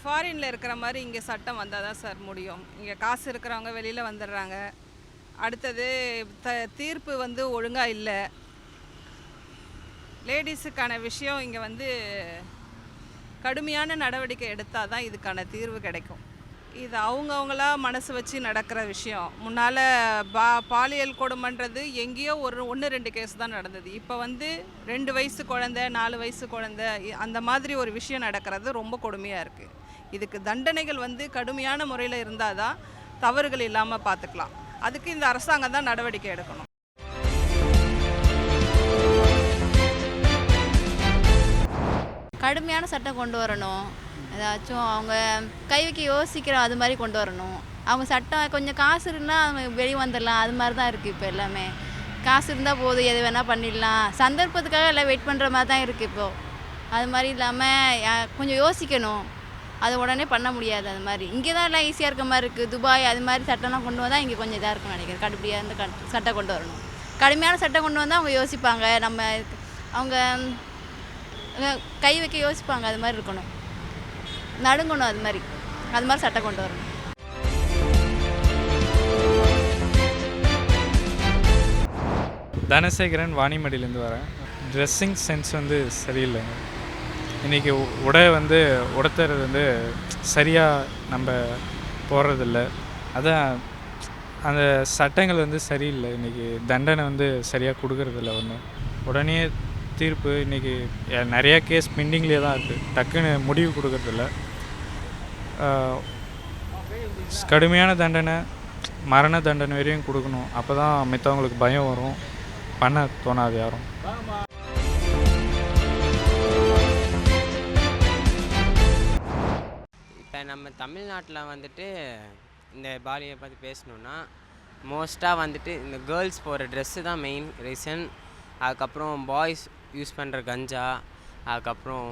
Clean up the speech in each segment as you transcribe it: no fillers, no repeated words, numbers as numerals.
ஃபாரின்ல இருக்கிற மாதிரி இங்கே சட்டம் வந்தால் தான் சார் முடியும். இங்கே காசு இருக்கிறவங்க வெளியில் வந்துடுறாங்க. அடுத்தது தீர்ப்பு வந்து ஒழுங்காக இல்லை. லேடிஸுக்கான விஷயம் இங்கே வந்து கடுமையான நடவடிக்கை எடுத்தால் தான் இதுக்கான தீர்வு கிடைக்கும். இது அவங்கவுங்களா மனசு வச்சு நடக்கிற விஷயம். முன்னால் பாலியல் கொடுமைன்றது எங்கேயோ ஒரு 1-2 கேஸ் தான் நடந்தது. இப்போ வந்து 2 வயசு குழந்தை, 4 வயசு குழந்தை, அந்த மாதிரி ஒரு விஷயம் நடக்கிறது ரொம்ப கொடுமையாக இருக்குது. இதுக்கு தண்டனைகள் வந்து கடுமையான முறையில் இருந்தால் தான் தவறுகள் இல்லாமல் பார்த்துக்கலாம். அதுக்கு இந்த அரசாங்கம் தான் நடவடிக்கை எடுக்கணும். கடுமையான சட்டம் கொண்டு வரணும். ஏதாச்சும் அவங்க கை வைக்க யோசிக்கிறோம், அது மாதிரி கொண்டு வரணும். அவங்க சட்டம் கொஞ்சம் காசு இருந்தால் அவங்க வெளியே வந்துடலாம், அது மாதிரி தான் இருக்குது இப்போ எல்லாமே. காசு இருந்தால் போதும், எது வேணால் பண்ணிடலாம். சந்தர்ப்பத்துக்காக எல்லாம் வெயிட் பண்ணுற மாதிரி தான் இருக்குது இப்போது. அது மாதிரி இல்லாமல் கொஞ்சம் யோசிக்கணும். அது உடனே பண்ண முடியாது. அது மாதிரி இங்கே தான் எல்லாம் ஈஸியாக இருக்க மாதிரி இருக்குது. துபாய் அது மாதிரி சட்டம்லாம் கொண்டு வந்தால் இங்கே கொஞ்சம் இதாக இருக்கும்னு நினைக்கிறேன். கடுமையாக இருந்த சட்டம் கொண்டு வரணும். கடுமையான சட்டம் கொண்டு வந்தால் அவங்க யோசிப்பாங்க. அவங்க கை வைக்க யோசிப்பாங்க. அது மாதிரி இருக்கணும், நடுங்கணும். அது மாதிரி சட்டம் கொண்டு வரணும். தனசேகரன் வாணிமடியிலேருந்து வரேன். ட்ரெஸ்ஸிங் சென்ஸ் வந்து சரியில்லைங்க. இன்றைக்கி உடை வந்து உடுத்துறது வந்து சரியாக நம்ம போடுறதில்ல. அதான் அந்த சட்டங்கள் வந்து சரியில்லை. இன்றைக்கி தண்டனை வந்து சரியாக கொடுக்கறதில்ல. ஒன்று உடனே தீர்ப்பு இன்றைக்கி நிறையா கேஸ் பெண்டிங்லேயே தான் இருக்குது. டக்குன்னு முடிவு கொடுக்கறதில்ல. கடுமையான தண்டனை, மரண தண்டனை வரையும் கொடுக்கணும். அப்போ தான் மித்தவங்களுக்கு பயம் வரும், பண்ண தோணாது யாரும். இப்போ நம்ம தமிழ்நாட்டில் வந்துட்டு இந்த பாலியை பற்றி பேசணுன்னா மோஸ்ட்டாக வந்துட்டு இந்த கேர்ள்ஸ் போகிற ட்ரெஸ்ஸு தான் மெயின் ரீசன். அதுக்கப்புறம் பாய்ஸ் யூஸ் பண்ணுற கஞ்சா, அதுக்கப்புறம்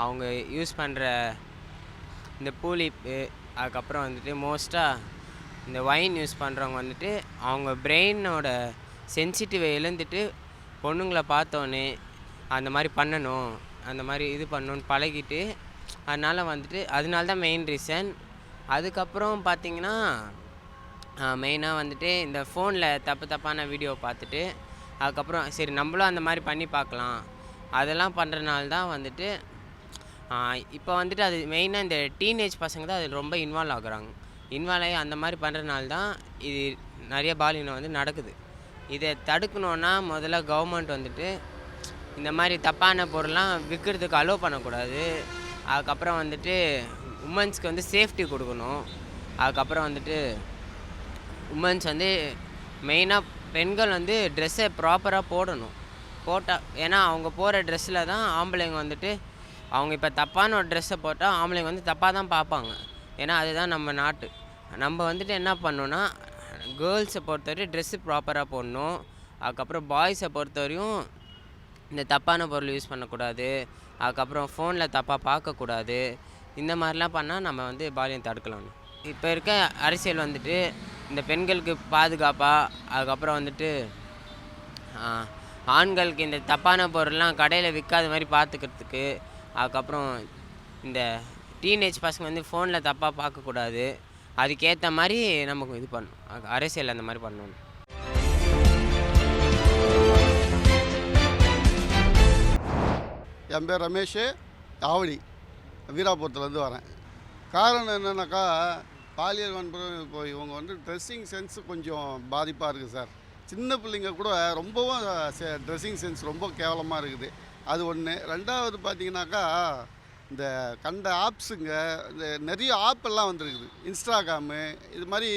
அவங்க யூஸ் பண்ணுற இந்த பூலிப்பு, அதுக்கப்புறம் வந்துட்டு மோஸ்ட்டாக இந்த ஒயின் யூஸ் பண்ணுறவங்க வந்துட்டு அவங்க பிரெயினோட சென்சிட்டிவை இழந்துட்டு பொண்ணுங்களை பார்த்தோன்னே அந்த மாதிரி பண்ணணும், அந்த மாதிரி இது பண்ணணுன்னு பழகிட்டு, அதனால தான் மெயின் ரீசன். அதுக்கப்புறம் பார்த்திங்கன்னா மெயினாக வந்துட்டு இந்த ஃபோனில் தப்பான வீடியோ பார்த்துட்டு அதுக்கப்புறம் சரி நம்மளும் அந்த மாதிரி பண்ணி பார்க்கலாம், அதெல்லாம் பண்ணுறனால தான் வந்துட்டு இப்போ வந்துட்டு அது மெயினாக இந்த டீனேஜ் பசங்க தான் அதில் ரொம்ப இன்வால்வ் ஆகுறாங்க. இன்வால்வ் ஆகி அந்த மாதிரி பண்ணுறனால தான் இது நிறைய பாலினம் வந்து நடக்குது. இதை தடுக்கணுன்னா முதல்ல கவர்மெண்ட் வந்துட்டு இந்த மாதிரி தப்பான பொருள்லாம் விற்கிறதுக்கு அலோவ் பண்ணக்கூடாது. அதுக்கப்புறம் வந்துட்டு உமன்ஸ்க்கு வந்து சேஃப்டி கொடுக்கணும். அதுக்கப்புறம் வந்துட்டு உமன்ஸ் வந்து மெயினாக பெண்கள் வந்து ட்ரெஸ்ஸை ப்ராப்பராக போடணும். ஏன்னா அவங்க போகிற ட்ரெஸ்ஸில் தான் ஆம்பளைங்க வந்துட்டு அவங்க இப்போ தப்பான ஒரு ட்ரெஸ்ஸை போட்டால் ஆம்பளைங்க வந்து தப்பாக தான் பார்ப்பாங்க. ஏன்னா அதுதான் நம்ம நாட்டு. நம்ம வந்துட்டு என்ன பண்ணணுன்னா கேர்ள்ஸை பொறுத்தவரையும் ட்ரெஸ்ஸு ப்ராப்பராக போடணும். அதுக்கப்புறம் பாய்ஸை பொறுத்தவரையும் இந்த தப்பான பொருள் யூஸ் பண்ணக்கூடாது. அதுக்கப்புறம் ஃபோனில் தப்பாக பார்க்கக்கூடாது. இந்த மாதிரிலாம் பண்ணால் நம்ம வந்து பாலியம் தடுக்கலாம். இப்போ இருக்க அரசியல் வந்துட்டு இந்த பெண்களுக்கு பாதுகாப்பாக, அதுக்கப்புறம் வந்துட்டு ஆண்களுக்கு இந்த தப்பான பொருள்லாம் கடையில் விற்காத மாதிரி பார்த்துக்கிறதுக்கு, அதுக்கப்புறம் இந்த டீனேஜ் பசங்க வந்து ஃபோனில் தப்பாக பார்க்கக்கூடாது, அதுக்கேற்ற மாதிரி நமக்கு இது பண்ணணும். அரசியல் அந்த மாதிரி பண்ணணும். என் பேர் ரமேஷ், ஆவடி வீராபுரத்துலேருந்து வரேன். காரணம் என்னென்னாக்கா பாலியல் வன்புணர்வு இப்போ இவங்க வந்து ட்ரெஸ்ஸிங் சென்ஸு கொஞ்சம் பாதிப்பாக இருக்குது சார். சின்ன பிள்ளைங்க கூட ரொம்பவும் ட்ரெஸ்ஸிங் சென்ஸ் ரொம்ப கேவலமாக இருக்குது. அது ஒன்று. ரெண்டாவது பார்த்திங்கனாக்கா இந்த கண்ட ஆப்ஸுங்க, இந்த நிறைய ஆப்பெல்லாம் வந்துருக்குது. இன்ஸ்டாகிராமு இது மாதிரி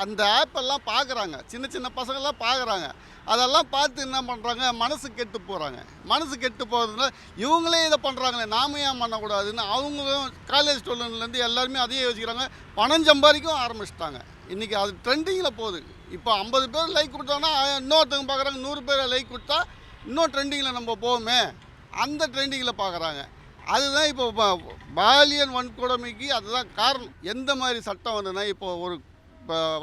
அந்த ஆப்பெல்லாம் பார்க்குறாங்க, சின்ன சின்ன பசங்கள்லாம் பார்க்குறாங்க. அதெல்லாம் பார்த்து என்ன பண்ணுறாங்க, மனசு கெட்டு போகிறாங்க. மனசு கெட்டு போகிறதுனால இவங்களே இதை பண்ணுறாங்களே, நாம ஏன் பண்ணக்கூடாதுன்னு அவங்களும் காலேஜ் ஸ்டூடெண்ட்லேருந்து எல்லாருமே அதையே யோசிக்கிறாங்க. பணம் சம்பாதிக்கவும் ஆரம்பிச்சிட்டாங்க. இன்றைக்கி அது ட்ரெண்டிங்கில் போகுது. இப்போ 50 பேர் லைக் கொடுத்தோன்னா இன்னொருத்தவங்க பார்க்குறாங்க, 100 பேரை லைக் கொடுத்தா இன்னும் ட்ரெண்டிங்கில் நம்ம போவோமே, அந்த ட்ரெண்டிங்கில் பார்க்குறாங்க. அதுதான் இப்போ பாலியல் வன்கொடுமைக்கு அதுதான் காரணம். எந்த மாதிரி சட்டம் வந்ததுன்னா, இப்போ ஒரு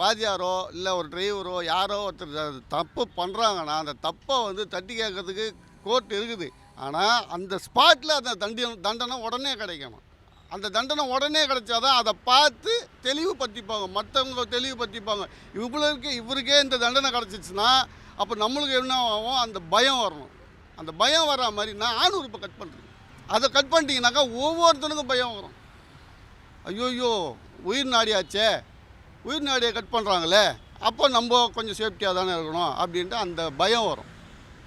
வாத்தியாரோ இல்லை ஒரு டிரைவரோ யாரோ ஒருத்தர் தப்பு பண்ணுறாங்கன்னா அந்த தப்பை வந்து தட்டி கேட்கறதுக்கு கோர்ட் இருக்குது. ஆனால் அந்த ஸ்பாட்டில் அந்த தண்டனை உடனே கிடைக்கணும். அந்த தண்டனை உடனே கிடைச்சாதான் அதை பார்த்து தெளிவுபடுத்திப்பாங்க, மற்றவங்க தெளிவுபடுத்திப்பாங்க. இவருக்கே இந்த தண்டனை கிடச்சிச்சுன்னா அப்போ நம்மளுக்கு என்ன ஆகும், அந்த பயம் வரணும். அந்த பயம் வர மாதிரி நான் ஆண் உறுப்பை கட் பண்ணுறேன். அதை கட் பண்ணிட்டீங்கன்னாக்கா ஒவ்வொருத்தனுக்கும் பயம் வரும். ஐயோயோ உயிர் நாடியாச்சே, உயிர் நாடியை கட் பண்ணுறாங்களே, அப்போ நம்ம கொஞ்சம் சேஃப்டியாக தானே இருக்கணும் அப்படின்ட்டு அந்த பயம் வரும்.